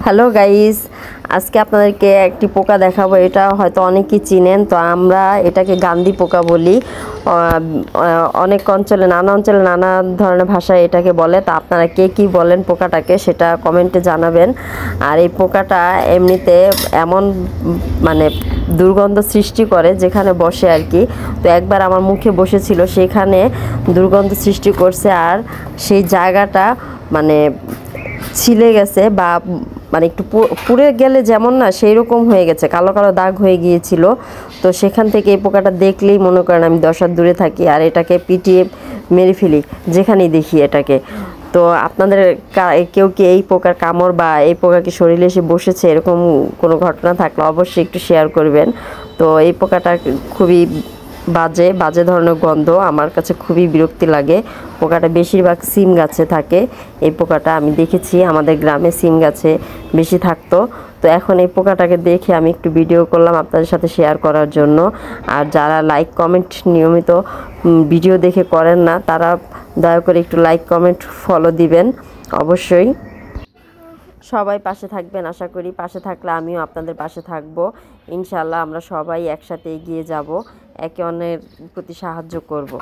Hello guys, আজকে আপনাদেরকে একটি পোকা দেখাবো। এটা হয়তো অনেকেই চিনেন, তো আমরা এটাকে গান্ধী পোকা বলি। অনেক অঞ্চলে নানা ধরনের ভাষায় এটাকে বলে। তা আপনারা কে কী বলেন পোকাটাকে সেটা কমেন্টে জানাবেন। আর এই পোকাটা এমনিতে এমন মানে দুর্গন্ধ সৃষ্টি করে যেখানে বসে আর কি। তো একবার আমার মুখে বসেছিল, সেখানে দুর্গন্ধ সৃষ্টি করছে। আর সেই জায়গাটা মানে ছিলে গেছে বা মানে একটু পুড়ে গেলে যেমন না সেই রকম হয়ে গেছে, কালো কালো দাগ হয়ে গিয়েছিল। তো সেখান থেকে এই পোকাটা দেখলেই মনে করেন আমি 10 হাত দূরে থাকি আর এটাকে পিটিয়ে মেরে ফেলি যেখানেই দেখি এটাকে। তো আপনাদের কেউ কি এই পোকার কামড় বা এই পোকা কি শরীরে এসে বসেছে এরকম কোনো ঘটনা থাকলে অবশ্যই একটু শেয়ার করবেন। তো এই পোকাটা খুবই বাজে ধরনের গন্ধ, আমার কাছে খুবই বিরক্তি লাগে। পোকাটা বেশিরভাগ সিম গাছে থাকে। এই পোকাটা আমি দেখেছি আমাদের গ্রামে সিম গাছে বেশি থাকতো। তো এখন এই পোকাটাকে দেখে আমি একটু ভিডিও করলাম আপনাদের সাথে শেয়ার করার জন্য। আর যারা লাইক কমেন্ট নিয়মিত ভিডিও দেখে করেন না, তারা দয়া করে একটু লাইক কমেন্ট ফলো দিবেন অবশ্যই। সবাই পাশে থাকবেন, আশা করি পাশে থাকলে আমিও আপনাদের পাশে থাকব। ইনশাআল্লাহ আমরা সবাই একসাথে এগিয়ে যাব, একে অন্যের প্রতি সাহায্য করব।